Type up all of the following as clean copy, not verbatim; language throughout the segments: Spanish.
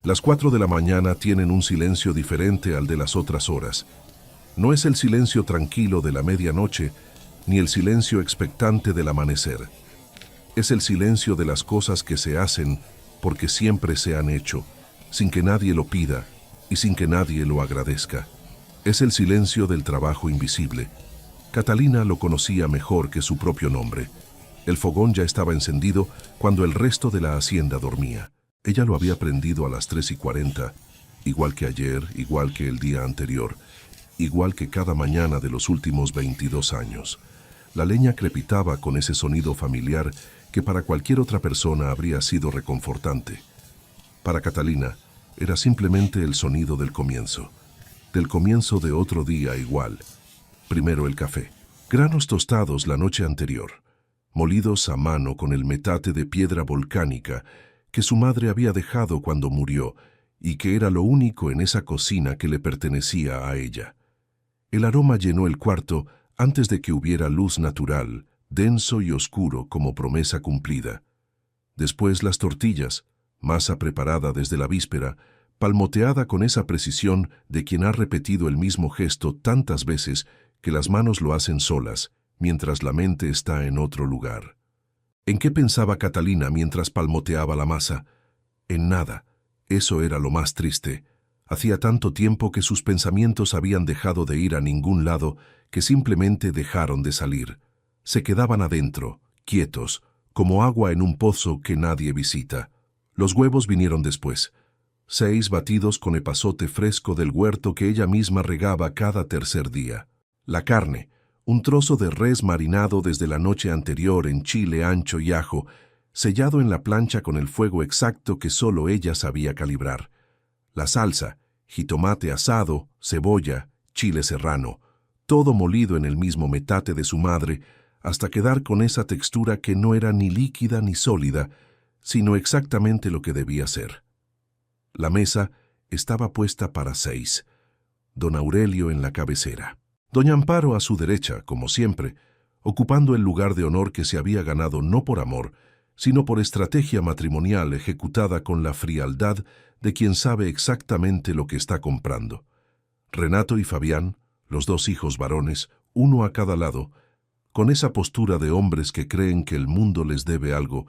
Las 4 de la mañana tienen un silencio diferente al de las otras horas. No es el silencio tranquilo de la medianoche, ni el silencio expectante del amanecer. Es el silencio de las cosas que se hacen porque siempre se han hecho, sin que nadie lo pida y sin que nadie lo agradezca. Es el silencio del trabajo invisible. Catalina lo conocía mejor que su propio nombre. El fogón ya estaba encendido cuando el resto de la hacienda dormía. Ella lo había prendido a las 3:40, igual que ayer, igual que el día anterior, igual que cada mañana de los últimos 22 años. La leña crepitaba con ese sonido familiar que para cualquier otra persona habría sido reconfortante. Para Catalina, era simplemente el sonido del comienzo de otro día igual. Primero el café. Granos tostados la noche anterior, molidos a mano con el metate de piedra volcánica que su madre había dejado cuando murió y que era lo único en esa cocina que le pertenecía a ella. El aroma llenó el cuarto antes de que hubiera luz natural, denso y oscuro como promesa cumplida. Después las tortillas, masa preparada desde la víspera, palmoteada con esa precisión de quien ha repetido el mismo gesto tantas veces que las manos lo hacen solas, mientras la mente está en otro lugar. ¿En qué pensaba Catalina mientras palmoteaba la masa? En nada. Eso era lo más triste. Hacía tanto tiempo que sus pensamientos habían dejado de ir a ningún lado que simplemente dejaron de salir. Se quedaban adentro, quietos, como agua en un pozo que nadie visita. Los huevos vinieron después. 6 batidos con epazote fresco del huerto que ella misma regaba cada tercer día. La carne, un trozo de res marinado desde la noche anterior en chile ancho y ajo, sellado en la plancha con el fuego exacto que solo ella sabía calibrar. La salsa, jitomate asado, cebolla, chile serrano, todo molido en el mismo metate de su madre, hasta quedar con esa textura que no era ni líquida ni sólida, sino exactamente lo que debía ser. La mesa estaba puesta para 6. Don Aurelio en la cabecera. Doña Amparo a su derecha, como siempre, ocupando el lugar de honor que se había ganado no por amor, sino por estrategia matrimonial ejecutada con la frialdad de quien sabe exactamente lo que está comprando. Renato y Fabián, los 2 hijos varones, uno a cada lado, con esa postura de hombres que creen que el mundo les debe algo,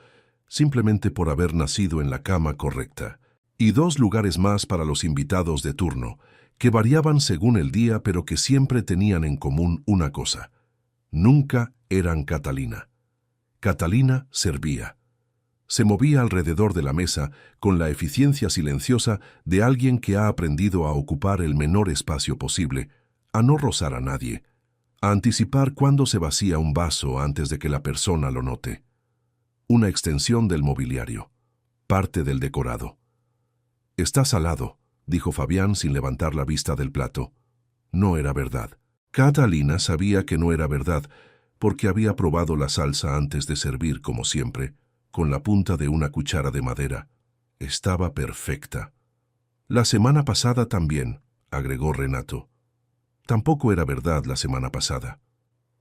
simplemente por haber nacido en la cama correcta. Y 2 lugares más para los invitados de turno, que variaban según el día pero que siempre tenían en común una cosa. Nunca eran Catalina. Catalina servía. Se movía alrededor de la mesa con la eficiencia silenciosa de alguien que ha aprendido a ocupar el menor espacio posible, a no rozar a nadie, a anticipar cuándo se vacía un vaso antes de que la persona lo note. Una extensión del mobiliario, parte del decorado. «Está salado», dijo Fabián sin levantar la vista del plato. No era verdad. Catalina sabía que no era verdad, porque había probado la salsa antes de servir, como siempre, con la punta de una cuchara de madera. Estaba perfecta. «La semana pasada también», agregó Renato. Tampoco era verdad la semana pasada.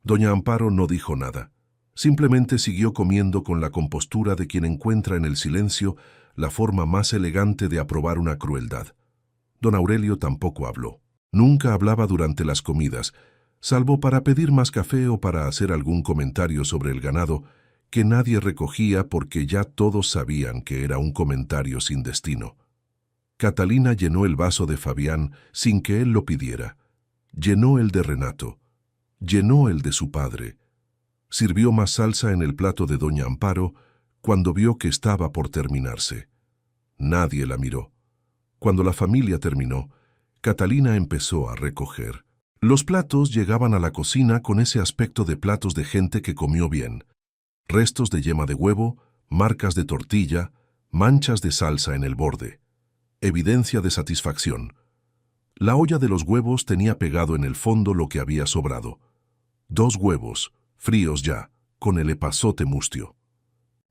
Doña Amparo no dijo nada. Simplemente siguió comiendo con la compostura de quien encuentra en el silencio la forma más elegante de aprobar una crueldad. Don Aurelio tampoco habló. Nunca hablaba durante las comidas, salvo para pedir más café o para hacer algún comentario sobre el ganado, que nadie recogía porque ya todos sabían que era un comentario sin destino. Catalina llenó el vaso de Fabián sin que él lo pidiera. Llenó el de Renato. Llenó el de su padre. Sirvió más salsa en el plato de Doña Amparo cuando vio que estaba por terminarse. Nadie la miró. Cuando la familia terminó, Catalina empezó a recoger. Los platos llegaban a la cocina con ese aspecto de platos de gente que comió bien. Restos de yema de huevo, marcas de tortilla, manchas de salsa en el borde. Evidencia de satisfacción. La olla de los huevos tenía pegado en el fondo lo que había sobrado. 2 huevos, fríos ya, con el epazote mustio.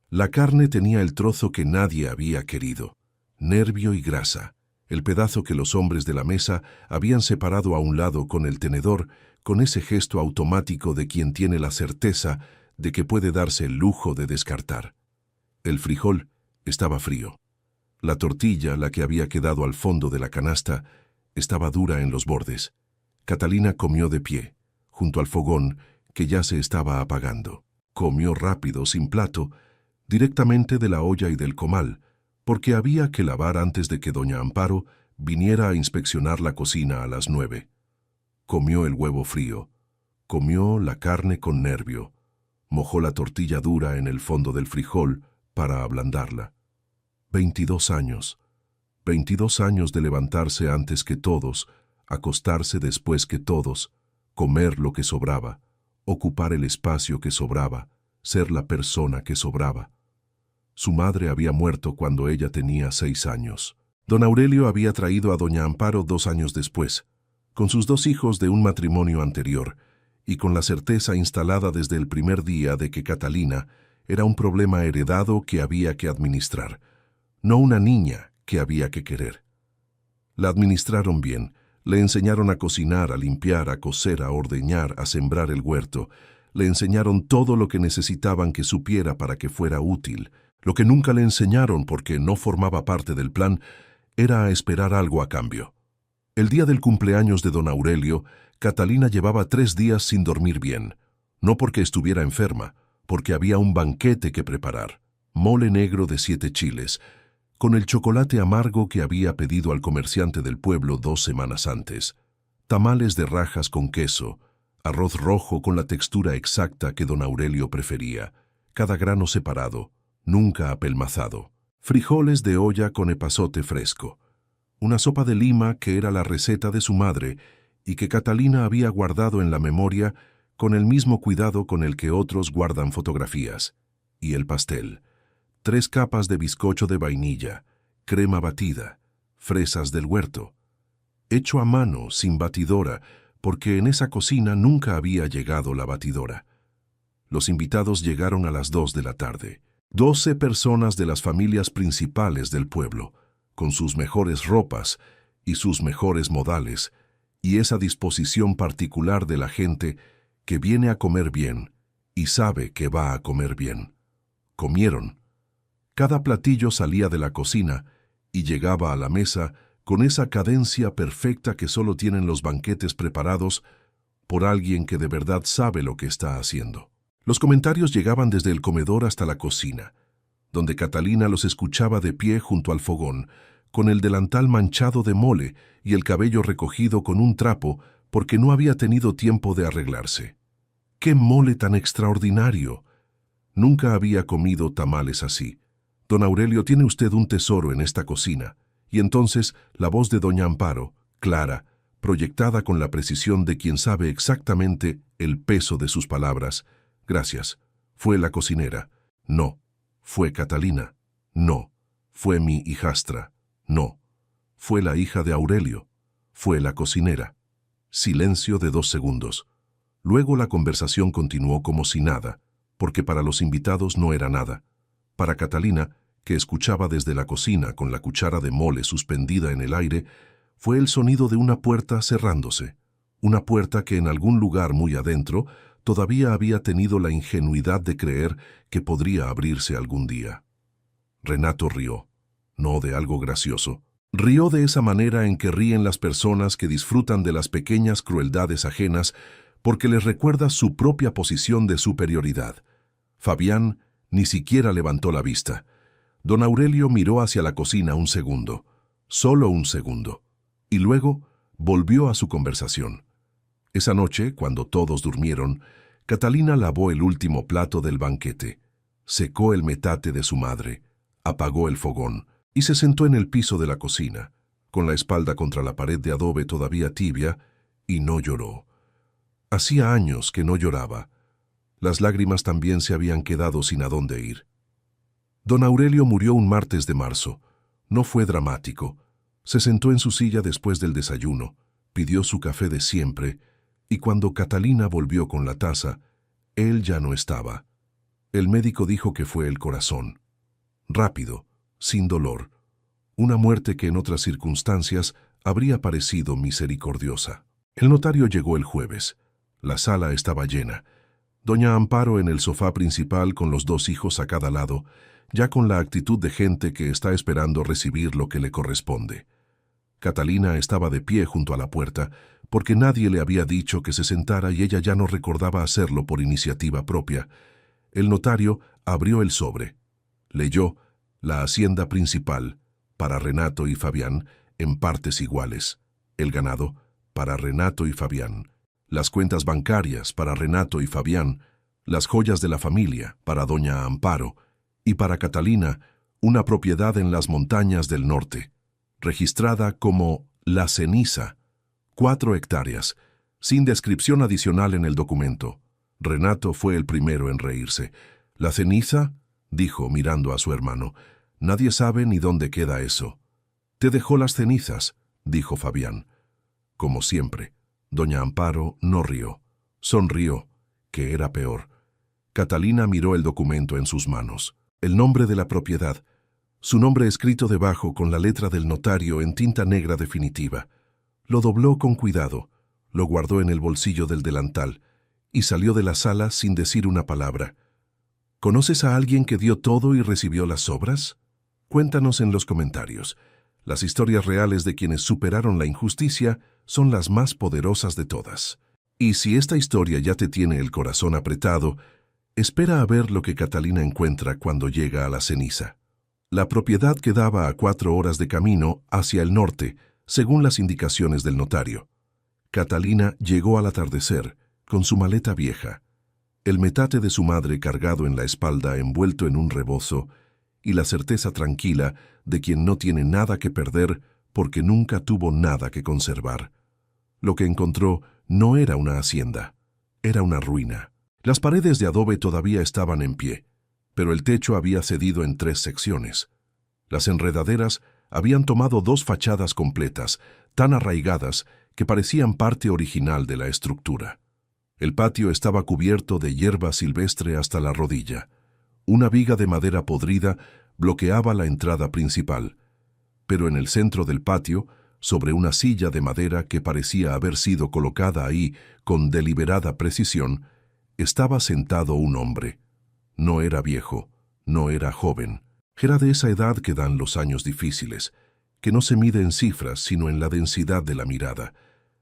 La carne tenía el trozo que nadie había querido. Nervio y grasa, el pedazo que los hombres de la mesa habían separado a un lado con el tenedor, con ese gesto automático de quien tiene la certeza de que puede darse el lujo de descartar. El frijol estaba frío. La tortilla, la que había quedado al fondo de la canasta, estaba dura en los bordes. Catalina comió de pie, junto al fogón, que ya se estaba apagando. Comió rápido, sin plato, directamente de la olla y del comal, porque había que lavar antes de que doña Amparo viniera a inspeccionar la cocina a las 9. Comió el huevo frío, comió la carne con nervio, mojó la tortilla dura en el fondo del frijol para ablandarla. 22 años. 22 años de levantarse antes que todos, acostarse después que todos, comer lo que sobraba, ocupar el espacio que sobraba, ser la persona que sobraba. Su madre había muerto cuando ella tenía 6 años. Don Aurelio había traído a doña Amparo 2 años después, con sus 2 hijos de un matrimonio anterior, y con la certeza instalada desde el primer día de que Catalina era un problema heredado que había que administrar, no una niña que había que querer. La administraron bien, le enseñaron a cocinar, a limpiar, a coser, a ordeñar, a sembrar el huerto, le enseñaron todo lo que necesitaban que supiera para que fuera útil. Lo que nunca le enseñaron, porque no formaba parte del plan, era a esperar algo a cambio. El día del cumpleaños de don Aurelio, Catalina llevaba 3 días sin dormir bien, no porque estuviera enferma, porque había un banquete que preparar. Mole negro de 7 chiles, con el chocolate amargo que había pedido al comerciante del pueblo 2 semanas antes, tamales de rajas con queso, arroz rojo con la textura exacta que don Aurelio prefería, cada grano separado, nunca apelmazado, frijoles de olla con epazote fresco, una sopa de lima que era la receta de su madre y que Catalina había guardado en la memoria con el mismo cuidado con el que otros guardan fotografías, y el pastel. 3 capas de bizcocho de vainilla, crema batida, fresas del huerto, hecho a mano, sin batidora, porque en esa cocina nunca había llegado la batidora. Los invitados llegaron a las 2 de la tarde. 12 personas de las familias principales del pueblo, con sus mejores ropas y sus mejores modales, y esa disposición particular de la gente que viene a comer bien y sabe que va a comer bien. Comieron. Cada platillo salía de la cocina y llegaba a la mesa con esa cadencia perfecta que solo tienen los banquetes preparados por alguien que de verdad sabe lo que está haciendo. Los comentarios llegaban desde el comedor hasta la cocina, donde Catalina los escuchaba de pie junto al fogón, con el delantal manchado de mole y el cabello recogido con un trapo porque no había tenido tiempo de arreglarse. ¡Qué mole tan extraordinario! Nunca había comido tamales así. Don Aurelio, tiene usted un tesoro en esta cocina. Y entonces la voz de doña Amparo, clara, proyectada con la precisión de quien sabe exactamente el peso de sus palabras. Gracias. Fue la cocinera. No. Fue Catalina. No. Fue mi hijastra. No. Fue la hija de Aurelio. Fue la cocinera. Silencio de 2 segundos. Luego la conversación continuó como si nada, porque para los invitados no era nada. Para Catalina, que escuchaba desde la cocina con la cuchara de mole suspendida en el aire, fue el sonido de una puerta cerrándose, una puerta que en algún lugar muy adentro todavía había tenido la ingenuidad de creer que podría abrirse algún día. Renato rió, no de algo gracioso. Rió de esa manera en que ríen las personas que disfrutan de las pequeñas crueldades ajenas porque les recuerda su propia posición de superioridad. Fabián ni siquiera levantó la vista. Don Aurelio miró hacia la cocina un segundo, solo un segundo, y luego volvió a su conversación. Esa noche, cuando todos durmieron, Catalina lavó el último plato del banquete, secó el metate de su madre, apagó el fogón y se sentó en el piso de la cocina, con la espalda contra la pared de adobe todavía tibia, y no lloró. Hacía años que no lloraba. Las lágrimas también se habían quedado sin a dónde ir. Don Aurelio murió un martes de marzo. No fue dramático. Se sentó en su silla después del desayuno, pidió su café de siempre, y cuando Catalina volvió con la taza, él ya no estaba. El médico dijo que fue el corazón. Rápido, sin dolor. Una muerte que en otras circunstancias habría parecido misericordiosa. El notario llegó el jueves. La sala estaba llena. Doña Amparo en el sofá principal con los 2 hijos a cada lado, ya con la actitud de gente que está esperando recibir lo que le corresponde. Catalina estaba de pie junto a la puerta, porque nadie le había dicho que se sentara y ella ya no recordaba hacerlo por iniciativa propia. El notario abrió el sobre. Leyó: la hacienda principal, para Renato y Fabián, en partes iguales. El ganado, para Renato y Fabián. Las cuentas bancarias, para Renato y Fabián. Las joyas de la familia, para doña Amparo. Y para Catalina, una propiedad en las montañas del norte, registrada como La Ceniza, 4 hectáreas, sin descripción adicional en el documento. Renato fue el primero en reírse. «¿La ceniza?», dijo mirando a su hermano. «Nadie sabe ni dónde queda eso». «Te dejó las cenizas», dijo Fabián. Como siempre, doña Amparo no rió. Sonrió, que era peor. Catalina miró el documento en sus manos. El nombre de la propiedad, su nombre escrito debajo con la letra del notario en tinta negra definitiva. Lo dobló con cuidado, lo guardó en el bolsillo del delantal y salió de la sala sin decir una palabra. ¿Conoces a alguien que dio todo y recibió las sobras? Cuéntanos en los comentarios. Las historias reales de quienes superaron la injusticia son las más poderosas de todas. Y si esta historia ya te tiene el corazón apretado, espera a ver lo que Catalina encuentra cuando llega a La Ceniza. La propiedad quedaba a 4 horas de camino hacia el norte, según las indicaciones del notario. Catalina llegó al atardecer, con su maleta vieja, el metate de su madre cargado en la espalda envuelto en un rebozo, y la certeza tranquila de quien no tiene nada que perder porque nunca tuvo nada que conservar. Lo que encontró no era una hacienda, era una ruina. Las paredes de adobe todavía estaban en pie, pero el techo había cedido en 3 secciones. Las enredaderas habían tomado 2 fachadas completas, tan arraigadas que parecían parte original de la estructura. El patio estaba cubierto de hierba silvestre hasta la rodilla. Una viga de madera podrida bloqueaba la entrada principal, pero en el centro del patio, sobre una silla de madera que parecía haber sido colocada ahí con deliberada precisión, estaba sentado un hombre. No era viejo, no era joven. Era de esa edad que dan los años difíciles, que no se mide en cifras sino en la densidad de la mirada.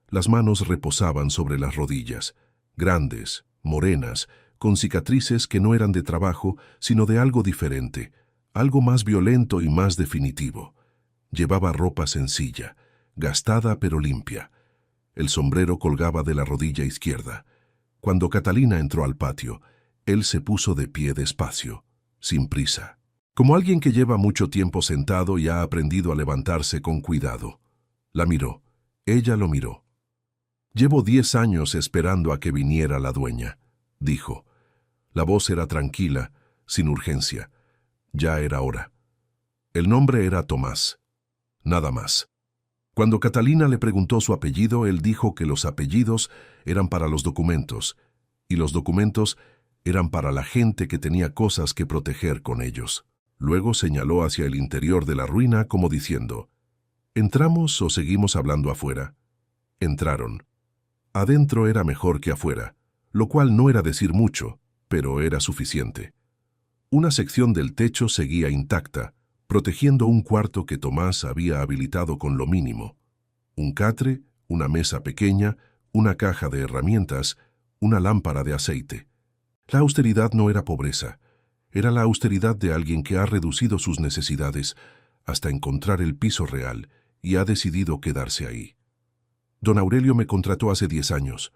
Las manos reposaban sobre las rodillas, grandes, morenas, con cicatrices que no eran de trabajo, sino de algo diferente, algo más violento y más definitivo. Llevaba ropa sencilla, gastada pero limpia. El sombrero colgaba de la rodilla izquierda. Cuando Catalina entró al patio, él se puso de pie despacio, sin prisa, como alguien que lleva mucho tiempo sentado y ha aprendido a levantarse con cuidado. La miró. Ella lo miró. «Llevo 10 años esperando a que viniera la dueña», dijo. La voz era tranquila, sin urgencia. Ya era hora. El nombre era Tomás. Nada más. Cuando Catalina le preguntó su apellido, él dijo que los apellidos eran para los documentos, y los documentos eran para la gente que tenía cosas que proteger con ellos. Luego señaló hacia el interior de la ruina como diciendo: «¿Entramos o seguimos hablando afuera?» Entraron. Adentro era mejor que afuera, lo cual no era decir mucho, pero era suficiente. Una sección del techo seguía intacta, protegiendo un cuarto que Tomás había habilitado con lo mínimo: un catre, una mesa pequeña, una caja de herramientas, una lámpara de aceite. La austeridad no era pobreza, era la austeridad de alguien que ha reducido sus necesidades hasta encontrar el piso real y ha decidido quedarse ahí. «Don Aurelio me contrató hace 10 años»,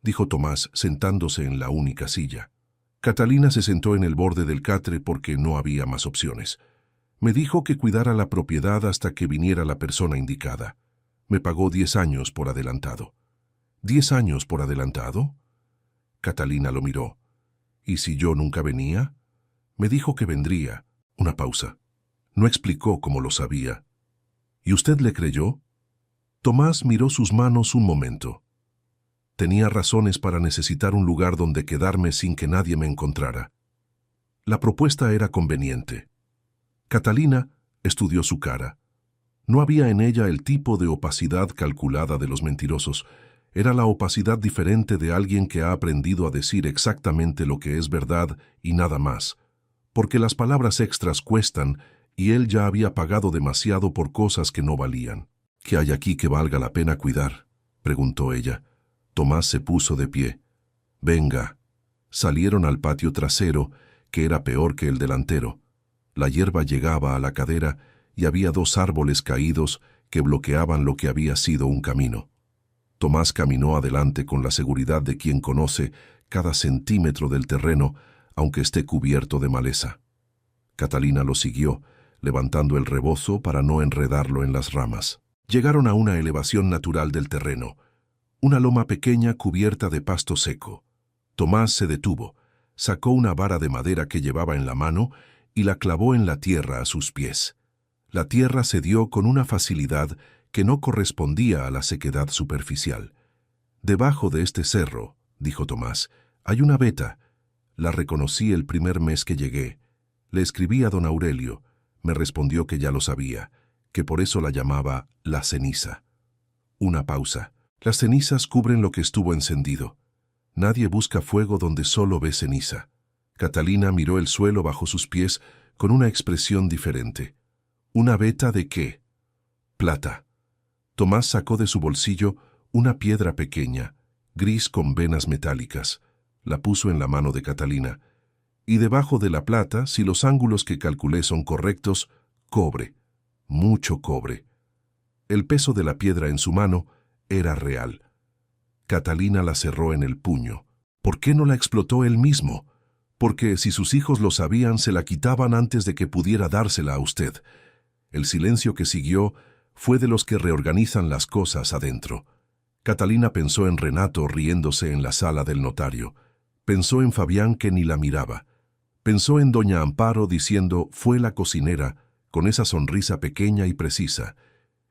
dijo Tomás sentándose en la única silla. Catalina se sentó en el borde del catre porque no había más opciones. «Me dijo que cuidara la propiedad hasta que viniera la persona indicada. Me pagó 10 años por adelantado». «¿10 años por adelantado?» Catalina lo miró. «¿Y si yo nunca venía?» «Me dijo que vendría». Una pausa. No explicó cómo lo sabía. «¿Y usted le creyó?» Tomás miró sus manos un momento. Tenía razones para necesitar un lugar donde quedarme sin que nadie me encontrara. La propuesta era conveniente. Catalina estudió su cara. No había en ella el tipo de opacidad calculada de los mentirosos. Era la opacidad diferente de alguien que ha aprendido a decir exactamente lo que es verdad y nada más, porque las palabras extras cuestan y él ya había pagado demasiado por cosas que no valían. ¿Qué hay aquí que valga la pena cuidar?, preguntó ella. Tomás se puso de pie. Venga. Salieron al patio trasero, que era peor que el delantero. La hierba llegaba a la cadera y había 2 árboles caídos que bloqueaban lo que había sido un camino. Tomás caminó adelante con la seguridad de quien conoce cada centímetro del terreno, aunque esté cubierto de maleza. Catalina lo siguió, levantando el rebozo para no enredarlo en las ramas. Llegaron a una elevación natural del terreno, una loma pequeña cubierta de pasto seco. Tomás se detuvo, sacó una vara de madera que llevaba en la mano y la clavó en la tierra a sus pies. La tierra cedió con una facilidad que no correspondía a la sequedad superficial. «Debajo de este cerro», dijo Tomás, «hay una veta. La reconocí el primer mes que llegué. Le escribí a don Aurelio. Me respondió que ya lo sabía, que por eso la llamaba la ceniza». Una pausa. Las cenizas cubren lo que estuvo encendido. Nadie busca fuego donde solo ve ceniza. Catalina miró el suelo bajo sus pies con una expresión diferente. ¿Una veta de qué? Plata. Tomás sacó de su bolsillo una piedra pequeña, gris con venas metálicas. La puso en la mano de Catalina. Y debajo de la plata, si los ángulos que calculé son correctos, cobre. Mucho cobre. El peso de la piedra en su mano era real. Catalina la cerró en el puño. ¿Por qué no la explotó él mismo? Porque si sus hijos lo sabían, se la quitaban antes de que pudiera dársela a usted. El silencio que siguió fue de los que reorganizan las cosas adentro. Catalina pensó en Renato riéndose en la sala del notario. Pensó en Fabián, que ni la miraba. Pensó en doña Amparo diciendo «fue la cocinera», con esa sonrisa pequeña y precisa.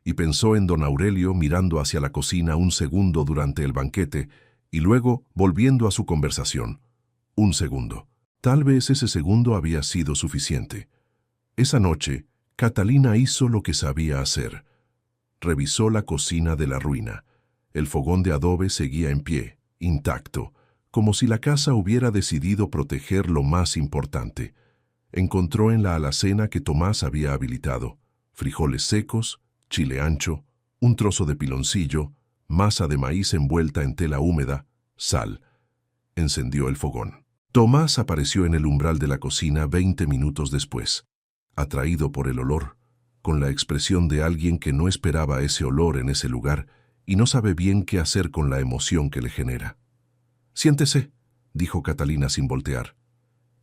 Y pensó en don Aurelio mirando hacia la cocina un segundo durante el banquete y luego volviendo a su conversación. Un segundo. Tal vez ese segundo había sido suficiente. Esa noche, Catalina hizo lo que sabía hacer. Revisó la cocina de la ruina. El fogón de adobe seguía en pie, intacto, como si la casa hubiera decidido proteger lo más importante. Encontró en la alacena que Tomás había habilitado frijoles secos, chile ancho, un trozo de piloncillo, masa de maíz envuelta en tela húmeda, sal. Encendió el fogón. Tomás apareció en el umbral de la cocina 20 minutos después, atraído por el olor, con la expresión de alguien que no esperaba ese olor en ese lugar y no sabe bien qué hacer con la emoción que le genera. «Siéntese», dijo Catalina sin voltear.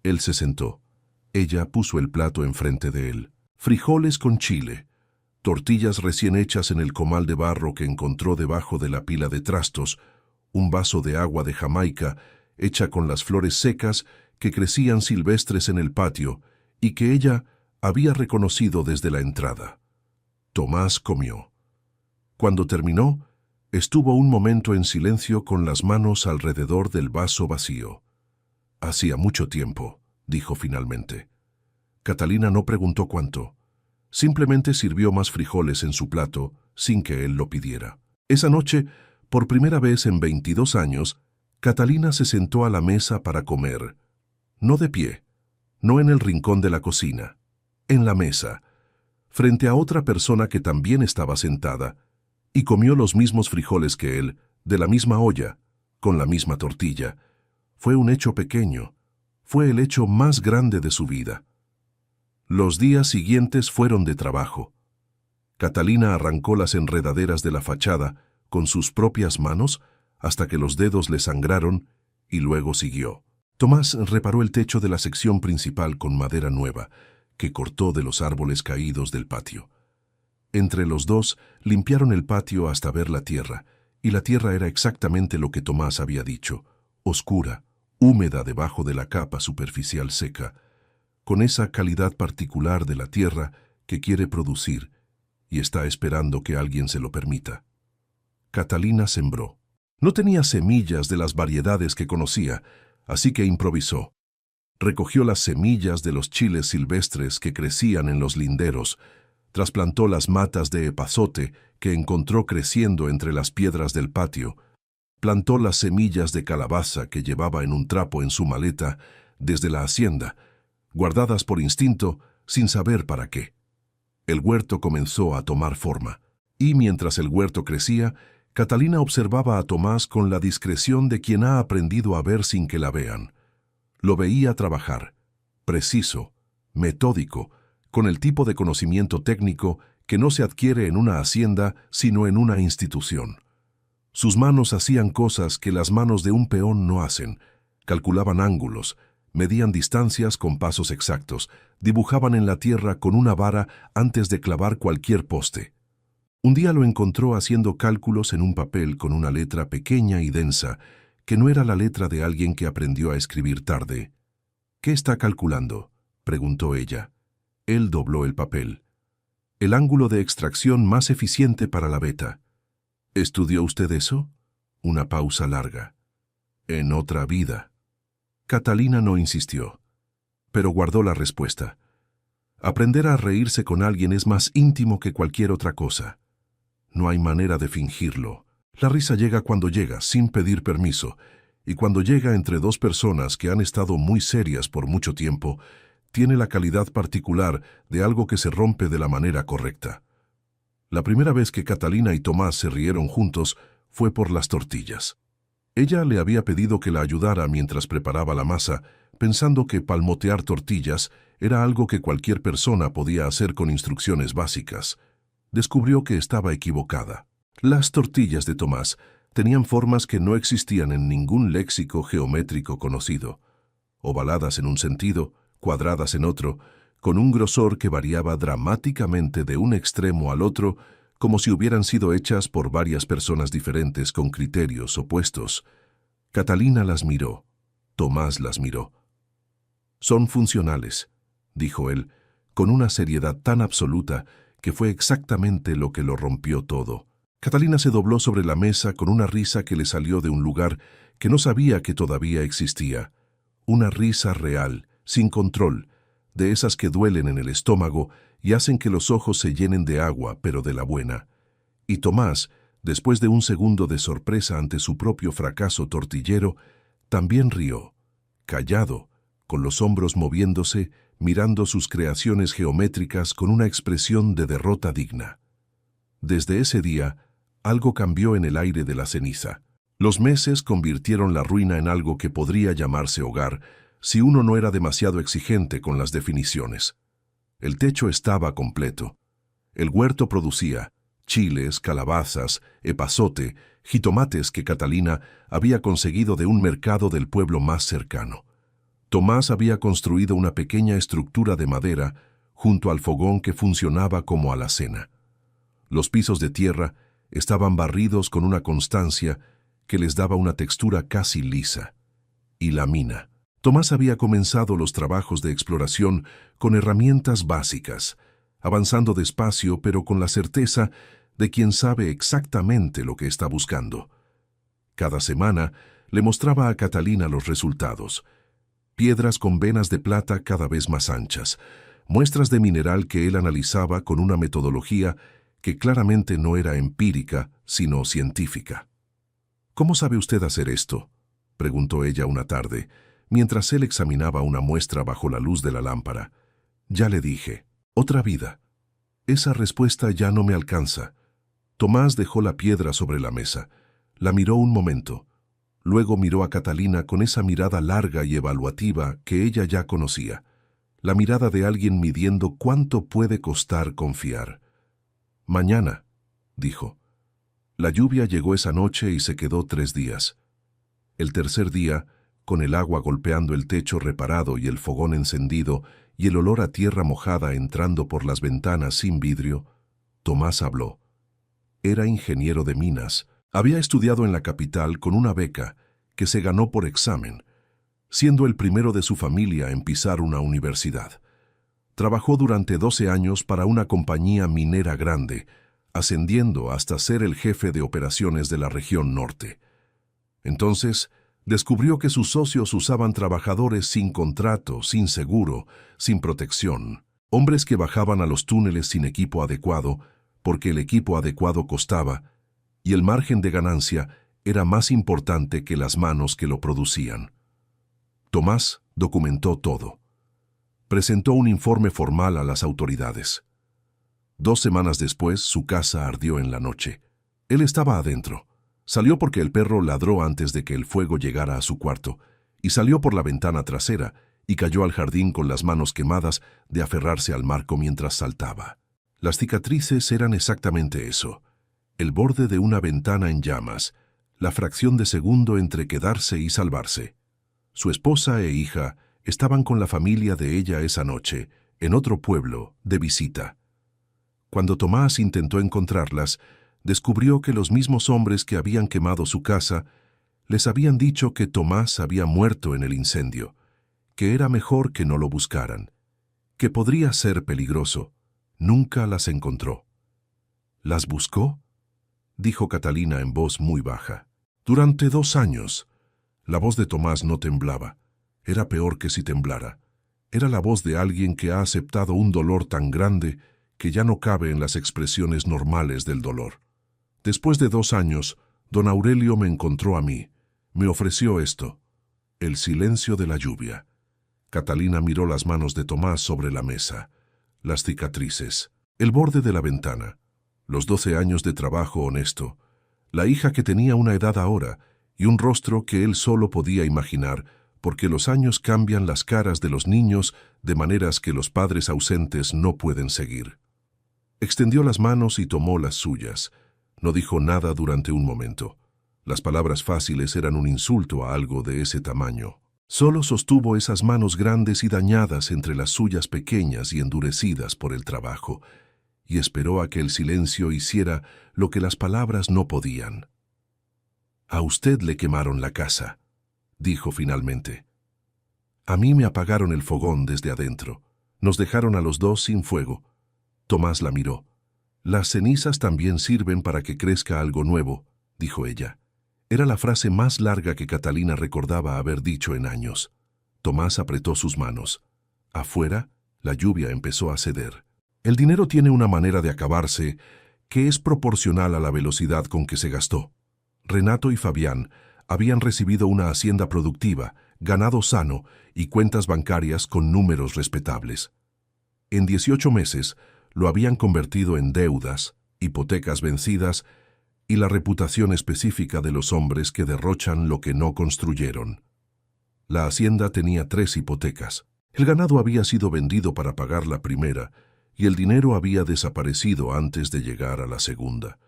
Él se sentó. Ella puso el plato enfrente de él. Frijoles con chile, tortillas recién hechas en el comal de barro que encontró debajo de la pila de trastos, un vaso de agua de Jamaica hecha con las flores secas que crecían silvestres en el patio y que ella había reconocido desde la entrada. Tomás comió. Cuando terminó, estuvo un momento en silencio con las manos alrededor del vaso vacío. «Hacía mucho tiempo», dijo finalmente. Catalina no preguntó cuánto. Simplemente sirvió más frijoles en su plato sin que él lo pidiera. Esa noche, por primera vez en 22 años, Catalina se sentó a la mesa para comer. No de pie, no en el rincón de la cocina, en la mesa, frente a otra persona que también estaba sentada, y comió los mismos frijoles que él, de la misma olla, con la misma tortilla. Fue un hecho pequeño, fue el hecho más grande de su vida. Los días siguientes fueron de trabajo. Catalina arrancó las enredaderas de la fachada con sus propias manos hasta que los dedos le sangraron y luego siguió. Tomás reparó el techo de la sección principal con madera nueva que cortó de los árboles caídos del patio. Entre los dos limpiaron el patio hasta ver la tierra, y la tierra era exactamente lo que Tomás había dicho, oscura, húmeda debajo de la capa superficial seca, con esa calidad particular de la tierra que quiere producir y está esperando que alguien se lo permita. Catalina sembró. No tenía semillas de las variedades que conocía, así que improvisó. Recogió las semillas de los chiles silvestres que crecían en los linderos, trasplantó las matas de epazote que encontró creciendo entre las piedras del patio, plantó las semillas de calabaza que llevaba en un trapo en su maleta desde la hacienda, guardadas por instinto, sin saber para qué. El huerto comenzó a tomar forma, y mientras el huerto crecía, Catalina observaba a Tomás con la discreción de quien ha aprendido a ver sin que la vean. Lo veía trabajar, preciso, metódico, con el tipo de conocimiento técnico que no se adquiere en una hacienda, sino en una institución. Sus manos hacían cosas que las manos de un peón no hacen. Calculaban ángulos, medían distancias con pasos exactos, dibujaban en la tierra con una vara antes de clavar cualquier poste. Un día lo encontró haciendo cálculos en un papel con una letra pequeña y densa, que no era la letra de alguien que aprendió a escribir tarde. «¿Qué está calculando?», preguntó ella. Él dobló el papel. «El ángulo de extracción más eficiente para la veta». «¿Estudió usted eso?». Una pausa larga. «En otra vida». Catalina no insistió, pero guardó la respuesta. Aprender a reírse con alguien es más íntimo que cualquier otra cosa. No hay manera de fingirlo. La risa llega cuando llega, sin pedir permiso, y cuando llega entre dos personas que han estado muy serias por mucho tiempo, tiene la calidad particular de algo que se rompe de la manera correcta. La primera vez que Catalina y Tomás se rieron juntos fue por las tortillas. Ella le había pedido que la ayudara mientras preparaba la masa, pensando que palmotear tortillas era algo que cualquier persona podía hacer con instrucciones básicas. Descubrió que estaba equivocada. Las tortillas de Tomás tenían formas que no existían en ningún léxico geométrico conocido. Ovaladas en un sentido, cuadradas en otro, con un grosor que variaba dramáticamente de un extremo al otro, como si hubieran sido hechas por varias personas diferentes con criterios opuestos. Catalina las miró. Tomás las miró. «Son funcionales», dijo él, con una seriedad tan absoluta que fue exactamente lo que lo rompió todo. Catalina se dobló sobre la mesa con una risa que le salió de un lugar que no sabía que todavía existía. Una risa real, sin control, de esas que duelen en el estómago y hacen que los ojos se llenen de agua, pero de la buena. Y Tomás, después de un segundo de sorpresa ante su propio fracaso tortillero, también rió, callado, con los hombros moviéndose, mirando sus creaciones geométricas con una expresión de derrota digna. Desde ese día, algo cambió en el aire de la ceniza. Los meses convirtieron la ruina en algo que podría llamarse hogar, si uno no era demasiado exigente con las definiciones. El techo estaba completo. El huerto producía chiles, calabazas, epazote, jitomates que Catalina había conseguido de un mercado del pueblo más cercano. Tomás había construido una pequeña estructura de madera junto al fogón que funcionaba como alacena. Los pisos de tierra estaban barridos con una constancia que les daba una textura casi lisa. Y la mina. Tomás había comenzado los trabajos de exploración con herramientas básicas, avanzando despacio pero con la certeza de quien sabe exactamente lo que está buscando. Cada semana le mostraba a Catalina los resultados. Piedras con venas de plata cada vez más anchas, muestras de mineral que él analizaba con una metodología que claramente no era empírica, sino científica. «¿Cómo sabe usted hacer esto?», preguntó ella una tarde, mientras él examinaba una muestra bajo la luz de la lámpara. «Ya le dije, otra vida. Esa respuesta ya no me alcanza». Tomás dejó la piedra sobre la mesa. La miró un momento. Luego miró a Catalina con esa mirada larga y evaluativa que ella ya conocía. La mirada de alguien midiendo cuánto puede costar confiar. «Mañana», dijo. La lluvia llegó esa noche y se quedó 3 días. El tercer día, con el agua golpeando el techo reparado y el fogón encendido y el olor a tierra mojada entrando por las ventanas sin vidrio, Tomás habló. Era ingeniero de minas. Había estudiado en la capital con una beca que se ganó por examen, siendo el primero de su familia en pisar una universidad. Trabajó durante 12 años para una compañía minera grande, ascendiendo hasta ser el jefe de operaciones de la región norte. Entonces, descubrió que sus socios usaban trabajadores sin contrato, sin seguro, sin protección, hombres que bajaban a los túneles sin equipo adecuado, porque el equipo adecuado costaba, y el margen de ganancia era más importante que las manos que lo producían. Tomás documentó todo. Presentó un informe formal a las autoridades. 2 semanas después, su casa ardió en la noche. Él estaba adentro. Salió porque el perro ladró antes de que el fuego llegara a su cuarto, y salió por la ventana trasera y cayó al jardín con las manos quemadas de aferrarse al marco mientras saltaba. Las cicatrices eran exactamente eso, el borde de una ventana en llamas, la fracción de segundo entre quedarse y salvarse. Su esposa e hija estaban con la familia de ella esa noche, en otro pueblo, de visita. Cuando Tomás intentó encontrarlas, descubrió que los mismos hombres que habían quemado su casa les habían dicho que Tomás había muerto en el incendio, que era mejor que no lo buscaran, que podría ser peligroso. Nunca las encontró. ¿Las buscó?, dijo Catalina en voz muy baja. Durante 2 años. La voz de Tomás no temblaba. Era peor que si temblara. Era la voz de alguien que ha aceptado un dolor tan grande que ya no cabe en las expresiones normales del dolor. Después de 2 años, don Aurelio me encontró a mí. Me ofreció esto: el silencio de la lluvia. Catalina miró las manos de Tomás sobre la mesa, las cicatrices, el borde de la ventana, los 12 años de trabajo honesto, la hija que tenía una edad ahora y un rostro que él solo podía imaginar, porque los años cambian las caras de los niños de maneras que los padres ausentes no pueden seguir. Extendió las manos y tomó las suyas. No dijo nada durante un momento. Las palabras fáciles eran un insulto a algo de ese tamaño. Solo sostuvo esas manos grandes y dañadas entre las suyas pequeñas y endurecidas por el trabajo, y esperó a que el silencio hiciera lo que las palabras no podían. «A usted le quemaron la casa», dijo finalmente. «A mí me apagaron el fogón desde adentro. Nos dejaron a los 2 sin fuego». Tomás la miró. «Las cenizas también sirven para que crezca algo nuevo», dijo ella. Era la frase más larga que Catalina recordaba haber dicho en años. Tomás apretó sus manos. Afuera, la lluvia empezó a ceder. El dinero tiene una manera de acabarse que es proporcional a la velocidad con que se gastó. Renato y Fabián habían recibido una hacienda productiva, ganado sano y cuentas bancarias con números respetables. En 18 meses lo habían convertido en deudas, hipotecas vencidas y la reputación específica de los hombres que derrochan lo que no construyeron. La hacienda tenía 3 hipotecas. El ganado había sido vendido para pagar la primera y el dinero había desaparecido antes de llegar a la segunda.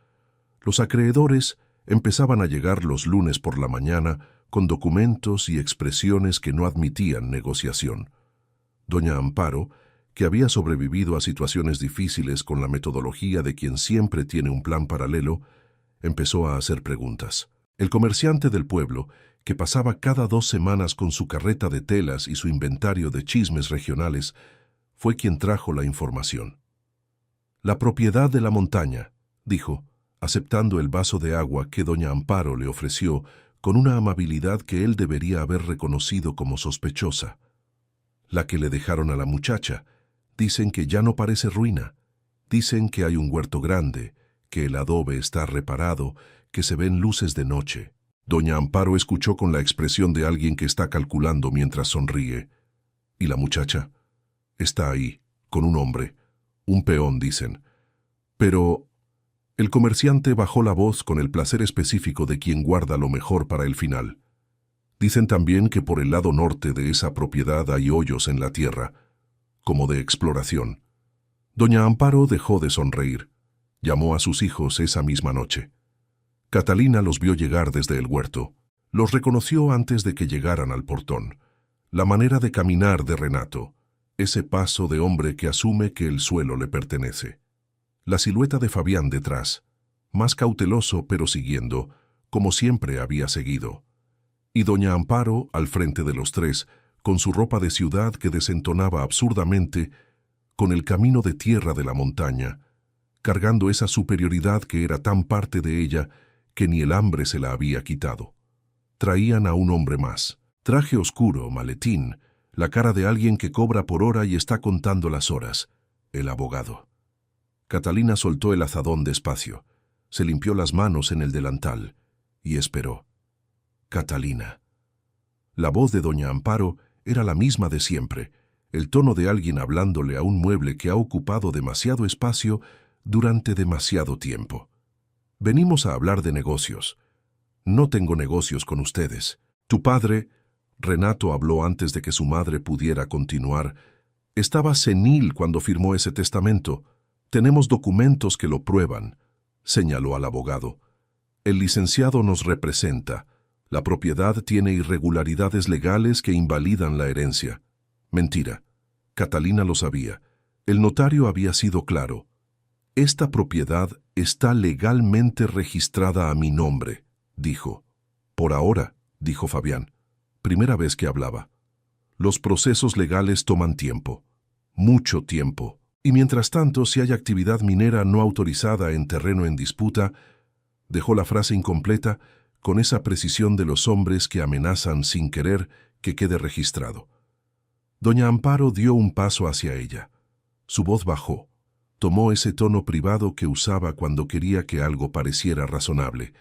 Los acreedores empezaban a llegar los lunes por la mañana con documentos y expresiones que no admitían negociación. Doña Amparo, que había sobrevivido a situaciones difíciles con la metodología de quien siempre tiene un plan paralelo, empezó a hacer preguntas. El comerciante del pueblo, que pasaba cada 2 semanas con su carreta de telas y su inventario de chismes regionales, fue quien trajo la información. «La propiedad de la montaña», dijo, aceptando el vaso de agua que doña Amparo le ofreció con una amabilidad que él debería haber reconocido como sospechosa. «La que le dejaron a la muchacha. Dicen que ya no parece ruina. Dicen que hay un huerto grande, que el adobe está reparado, que se ven luces de noche». Doña Amparo escuchó con la expresión de alguien que está calculando mientras sonríe. «¿Y la muchacha?» «Está ahí, con un hombre. Un peón, dicen. Pero...» El comerciante bajó la voz con el placer específico de quien guarda lo mejor para el final. «Dicen también que por el lado norte de esa propiedad hay hoyos en la tierra, como de exploración». Doña Amparo dejó de sonreír. Llamó a sus hijos esa misma noche. Catalina los vio llegar desde el huerto. Los reconoció antes de que llegaran al portón. La manera de caminar de Renato, ese paso de hombre que asume que el suelo le pertenece. La silueta de Fabián detrás, más cauteloso pero siguiendo, como siempre había seguido. Y doña Amparo al frente de los 3, con su ropa de ciudad que desentonaba absurdamente con el camino de tierra de la montaña, cargando esa superioridad que era tan parte de ella que ni el hambre se la había quitado. Traían a un hombre más. Traje oscuro, maletín, la cara de alguien que cobra por hora y está contando las horas. El abogado. Catalina soltó el azadón despacio, se limpió las manos en el delantal y esperó. Catalina. La voz de doña Amparo era la misma de siempre, el tono de alguien hablándole a un mueble que ha ocupado demasiado espacio durante demasiado tiempo. Venimos a hablar de negocios. No tengo negocios con ustedes. Tu padre, Renato habló antes de que su madre pudiera continuar, estaba senil cuando firmó ese testamento. Tenemos documentos que lo prueban, señaló al abogado. El licenciado nos representa. La propiedad tiene irregularidades legales que invalidan la herencia. Mentira. Catalina lo sabía. El notario había sido claro. Esta propiedad está legalmente registrada a mi nombre, dijo. Por ahora, dijo Fabián. Primera vez que hablaba. Los procesos legales toman tiempo. Mucho tiempo. Y mientras tanto, si hay actividad minera no autorizada en terreno en disputa, dejó la frase incompleta con esa precisión de los hombres que amenazan sin querer que quede registrado. Doña Amparo dio un paso hacia ella. Su voz bajó. Tomó ese tono privado que usaba cuando quería que algo pareciera razonable.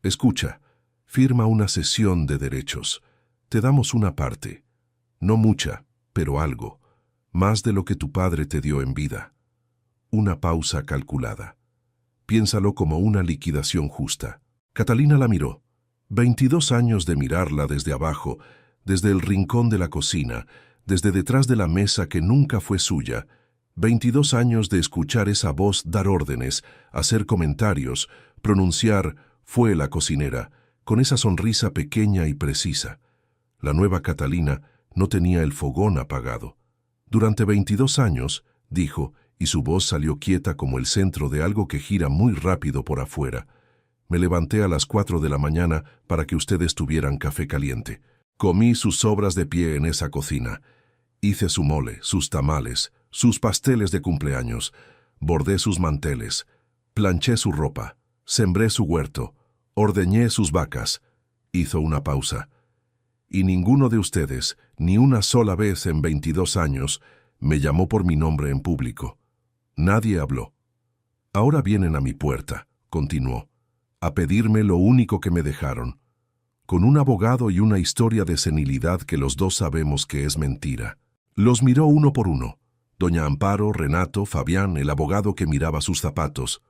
Escucha, firma una cesión de derechos. Te damos una parte. No mucha, pero algo. Más de lo que tu padre te dio en vida. Una pausa calculada. Piénsalo como una liquidación justa. Catalina la miró. 22 años de mirarla desde abajo, desde el rincón de la cocina, desde detrás de la mesa que nunca fue suya. 22 años de escuchar esa voz dar órdenes, hacer comentarios, pronunciar «fue la cocinera», con esa sonrisa pequeña y precisa. La nueva Catalina no tenía el fogón apagado. Durante 22 años, dijo, y su voz salió quieta como el centro de algo que gira muy rápido por afuera. Me levanté a las 4 de la mañana para que ustedes tuvieran café caliente. Comí sus sobras de pie en esa cocina. Hice su mole, sus tamales, sus pasteles de cumpleaños, bordé sus manteles, planché su ropa, sembré su huerto, ordeñé sus vacas. Hizo una pausa. Y ninguno de ustedes, ni una sola vez en 22 años, me llamó por mi nombre en público. Nadie habló. Ahora vienen a mi puerta, continuó, a pedirme lo único que me dejaron, con un abogado y una historia de senilidad que los dos sabemos que es mentira. Los miró uno por uno. Doña Amparo, Renato, Fabián, el abogado que miraba sus zapatos.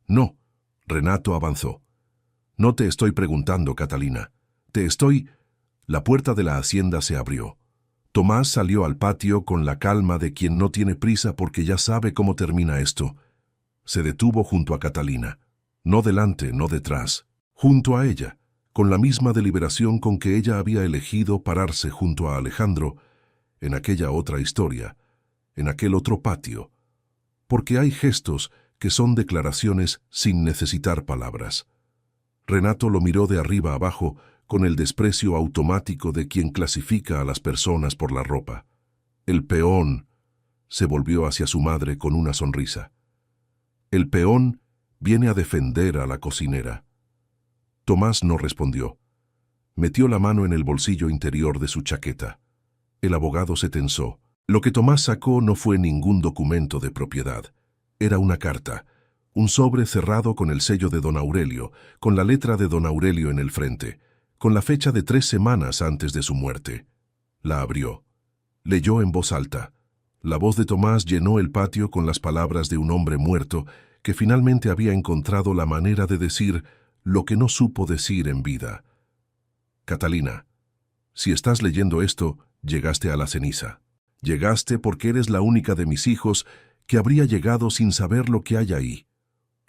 No, Renato avanzó. No te estoy preguntando, Catalina. Te estoy... La puerta de la hacienda se abrió. Tomás salió al patio con la calma de quien no tiene prisa porque ya sabe cómo termina esto. Se detuvo junto a Catalina. No delante, no detrás. Junto a ella, con la misma deliberación con que ella había elegido pararse junto a Alejandro en aquella otra historia, en aquel otro patio. Porque hay gestos que son declaraciones sin necesitar palabras. Renato lo miró de arriba abajo con el desprecio automático de quien clasifica a las personas por la ropa. El peón se volvió hacia su madre con una sonrisa. El peón viene a defender a la cocinera. Tomás no respondió. Metió la mano en el bolsillo interior de su chaqueta. El abogado se tensó. Lo que Tomás sacó no fue ningún documento de propiedad. Era una carta, un sobre cerrado con el sello de don Aurelio, con la letra de don Aurelio en el frente, con la fecha de 3 semanas antes de su muerte. La abrió. Leyó en voz alta. La voz de Tomás llenó el patio con las palabras de un hombre muerto que finalmente había encontrado la manera de decir lo que no supo decir en vida. Catalina, si estás leyendo esto, llegaste a la ceniza. Llegaste porque eres la única de mis hijos que habría llegado sin saber lo que hay ahí.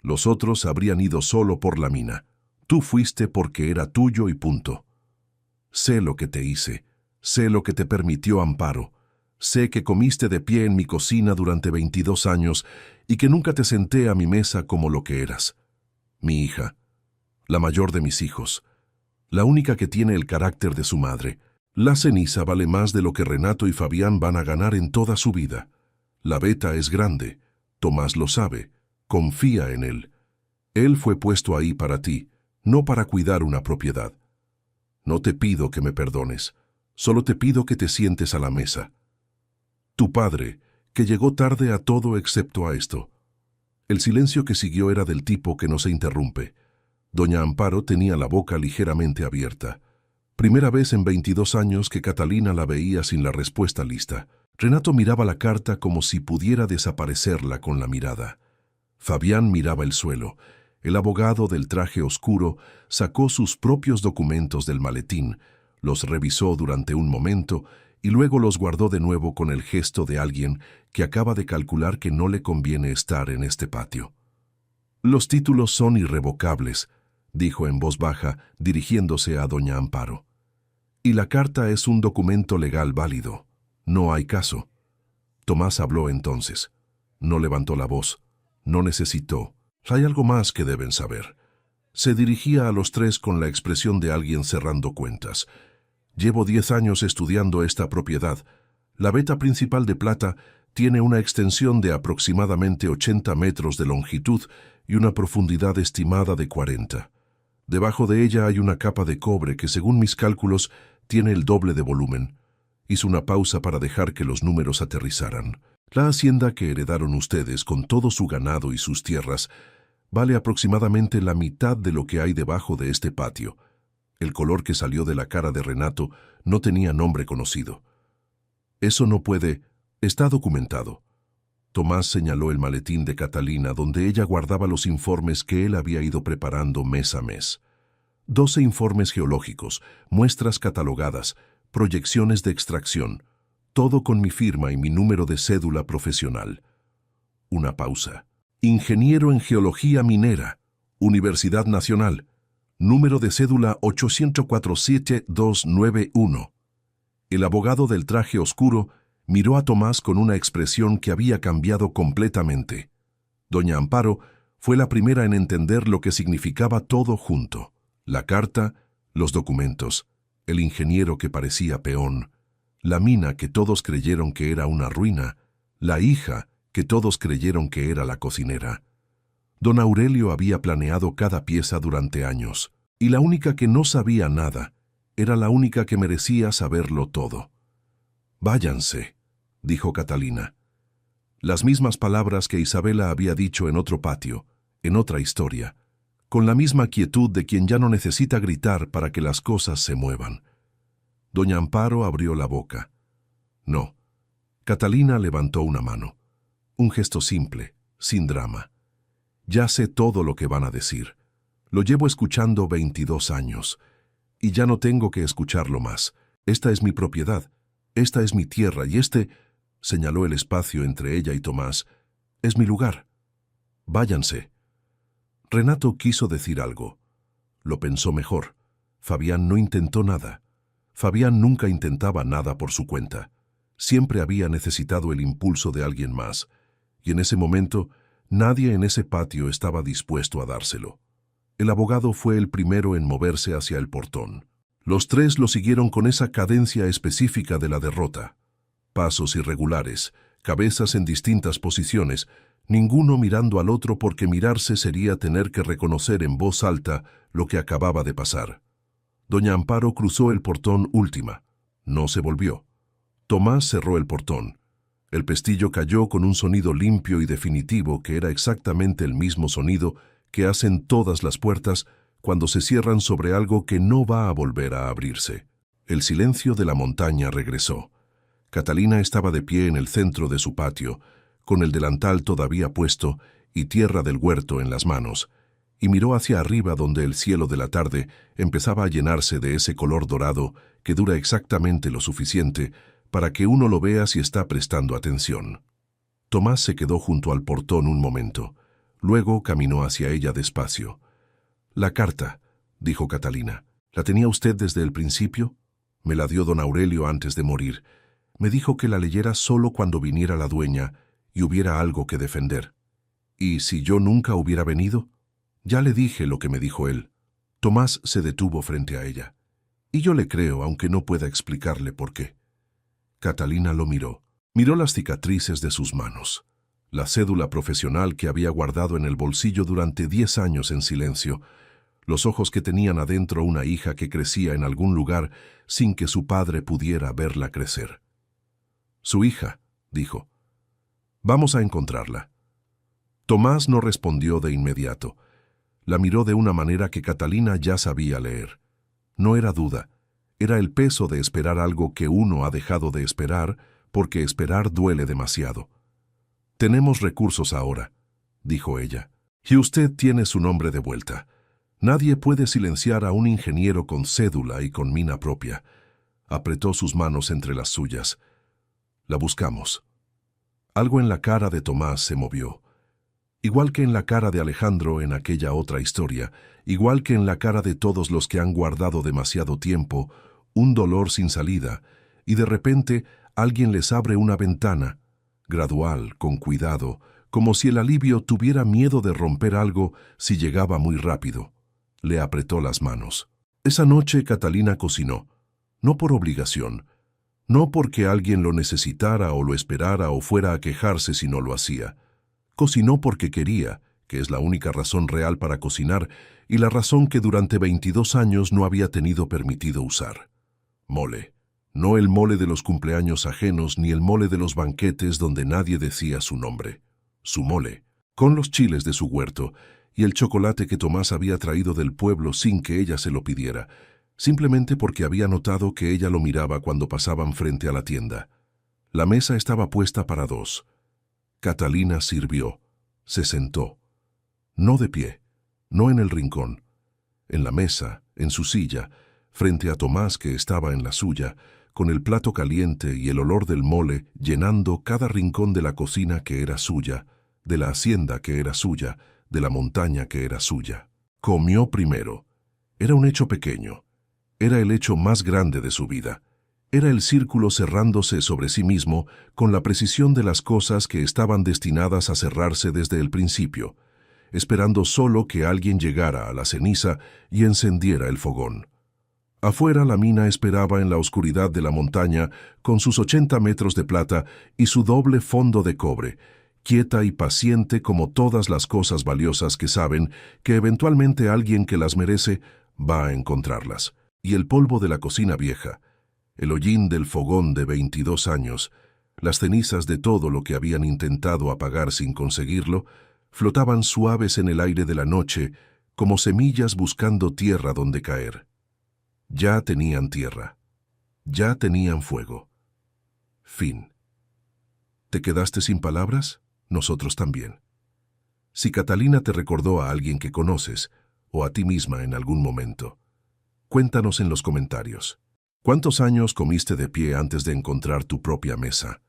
Los otros habrían ido solo por la mina. Tú fuiste porque era tuyo y punto. Sé lo que te hice, sé lo que te permitió Amparo, sé que comiste de pie en mi cocina durante 22 años y que nunca te senté a mi mesa como lo que eras. Mi hija, la mayor de mis hijos, la única que tiene el carácter de su madre. La ceniza vale más de lo que Renato y Fabián van a ganar en toda su vida. La beta es grande, Tomás lo sabe, confía en él. Él fue puesto ahí para ti, no para cuidar una propiedad. No te pido que me perdones, solo te pido que te sientes a la mesa. Tu padre, que llegó tarde a todo excepto a esto. El silencio que siguió era del tipo que no se interrumpe. Doña Amparo tenía la boca ligeramente abierta. Primera vez en 22 años que Catalina la veía sin la respuesta lista. Renato miraba la carta como si pudiera desaparecerla con la mirada. Fabián miraba el suelo. El abogado del traje oscuro sacó sus propios documentos del maletín, los revisó durante un momento y luego los guardó de nuevo con el gesto de alguien que acaba de calcular que no le conviene estar en este patio. «Los títulos son irrevocables», dijo en voz baja, dirigiéndose a doña Amparo. «Y la carta es un documento legal válido. No hay caso». Tomás habló entonces. No levantó la voz. No necesitó. «Hay algo más que deben saber». Se dirigía a los tres con la expresión de alguien cerrando cuentas. «Llevo 10 años estudiando esta propiedad. La veta principal de plata tiene una extensión de aproximadamente 80 metros de longitud y una profundidad estimada de 40. Debajo de ella hay una capa de cobre que, según mis cálculos, tiene el doble de volumen». Hizo una pausa para dejar que los números aterrizaran. «La hacienda que heredaron ustedes, con todo su ganado y sus tierras, vale aproximadamente la mitad de lo que hay debajo de este patio». El color que salió de la cara de Renato no tenía nombre conocido. «Eso no puede. Está documentado». Tomás señaló el maletín de Catalina, donde ella guardaba los informes que él había ido preparando mes a mes. 12 informes geológicos, muestras catalogadas, proyecciones de extracción, todo con mi firma y mi número de cédula profesional. Una pausa. «Ingeniero en geología minera, Universidad Nacional, número de cédula 804-7291. El abogado del traje oscuro miró a Tomás con una expresión que había cambiado completamente. Doña Amparo fue la primera en entender lo que significaba todo junto: la carta, los documentos, el ingeniero que parecía peón, la mina que todos creyeron que era una ruina, la hija que todos creyeron que era la cocinera. Don Aurelio había planeado cada pieza durante años, y la única que no sabía nada era la única que merecía saberlo todo. «Váyanse», dijo Catalina. Las mismas palabras que Isabela había dicho en otro patio, en otra historia, con la misma quietud de quien ya no necesita gritar para que las cosas se muevan. Doña Amparo abrió la boca. No. Catalina levantó una mano. Un gesto simple, sin drama. «Ya sé todo lo que van a decir. Lo llevo escuchando 22 años. Y ya no tengo que escucharlo más. Esta es mi propiedad. Esta es mi tierra y este», señaló el espacio entre ella y Tomás, «es mi lugar. Váyanse». Renato quiso decir algo. Lo pensó mejor. Fabián no intentó nada. Fabián nunca intentaba nada por su cuenta. Siempre había necesitado el impulso de alguien más, y en ese momento nadie en ese patio estaba dispuesto a dárselo. El abogado fue el primero en moverse hacia el portón. Los tres lo siguieron con esa cadencia específica de la derrota. Pasos irregulares, cabezas en distintas posiciones, ninguno mirando al otro porque mirarse sería tener que reconocer en voz alta lo que acababa de pasar. Doña Amparo cruzó el portón última. No se volvió. Tomás cerró el portón. El pestillo cayó con un sonido limpio y definitivo que era exactamente el mismo sonido que hacen todas las puertas cuando se cierran sobre algo que no va a volver a abrirse. El silencio de la montaña regresó. Catalina estaba de pie en el centro de su patio, con el delantal todavía puesto y tierra del huerto en las manos, y miró hacia arriba donde el cielo de la tarde empezaba a llenarse de ese color dorado que dura exactamente lo suficiente para que uno lo vea si está prestando atención. Tomás se quedó junto al portón un momento. Luego caminó hacia ella despacio. «La carta», dijo Catalina. «¿La tenía usted desde el principio? Me la dio don Aurelio antes de morir. Me dijo que la leyera solo cuando viniera la dueña y hubiera algo que defender. ¿Y si yo nunca hubiera venido? Ya le dije lo que me dijo él». Tomás se detuvo frente a ella. «Y yo le creo, aunque no pueda explicarle por qué». Catalina lo miró. Miró las cicatrices de sus manos, la cédula profesional que había guardado en el bolsillo durante 10 años en silencio, los ojos que tenían adentro una hija que crecía en algún lugar sin que su padre pudiera verla crecer. «Su hija», dijo. «Vamos a encontrarla». Tomás no respondió de inmediato. La miró de una manera que Catalina ya sabía leer. No era duda, era el peso de esperar algo que uno ha dejado de esperar porque esperar duele demasiado. Tenemos recursos ahora, dijo ella, y usted tiene su nombre de vuelta. Nadie puede silenciar a un ingeniero con cédula y con mina propia. Apretó sus manos entre las suyas. La buscamos. Algo en la cara de Tomás se movió. Igual que en la cara de Alejandro en aquella otra historia, igual que en la cara de todos los que han guardado demasiado tiempo, un dolor sin salida, y de repente alguien les abre una ventana, gradual, con cuidado, como si el alivio tuviera miedo de romper algo si llegaba muy rápido. Le apretó las manos. Esa noche Catalina cocinó, no por obligación, no porque alguien lo necesitara o lo esperara o fuera a quejarse si no lo hacía. Cocinó porque quería, que es la única razón real para cocinar y la razón que durante 22 años no había tenido permitido usar. Mole. No el mole de los cumpleaños ajenos ni el mole de los banquetes donde nadie decía su nombre. Su mole, con los chiles de su huerto y el chocolate que Tomás había traído del pueblo sin que ella se lo pidiera, simplemente porque había notado que ella lo miraba cuando pasaban frente a la tienda. La mesa estaba puesta para dos. Catalina sirvió, se sentó. No de pie, no en el rincón. En la mesa, en su silla, frente a Tomás que estaba en la suya, con el plato caliente y el olor del mole llenando cada rincón de la cocina que era suya, de la hacienda que era suya, de la montaña que era suya. Comió primero. Era un hecho pequeño. Era el hecho más grande de su vida. Era el círculo cerrándose sobre sí mismo con la precisión de las cosas que estaban destinadas a cerrarse desde el principio, esperando solo que alguien llegara a la ceniza y encendiera el fogón. Afuera la mina esperaba en la oscuridad de la montaña con sus 80 metros de plata y su doble fondo de cobre, quieta y paciente como todas las cosas valiosas que saben que eventualmente alguien que las merece va a encontrarlas. Y el polvo de la cocina vieja, el hollín del fogón de 22 años, las cenizas de todo lo que habían intentado apagar sin conseguirlo, flotaban suaves en el aire de la noche como semillas buscando tierra donde caer. Ya tenían tierra. Ya tenían fuego. Fin. ¿Te quedaste sin palabras? Nosotros también. Si Catalina te recordó a alguien que conoces, o a ti misma en algún momento, cuéntanos en los comentarios. ¿Cuántos años comiste de pie antes de encontrar tu propia mesa?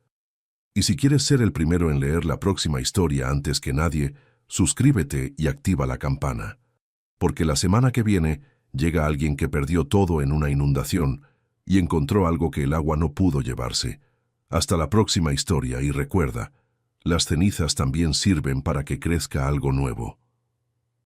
Y si quieres ser el primero en leer la próxima historia antes que nadie, suscríbete y activa la campana. Porque la semana que viene llega alguien que perdió todo en una inundación y encontró algo que el agua no pudo llevarse. Hasta la próxima historia y recuerda, las cenizas también sirven para que crezca algo nuevo.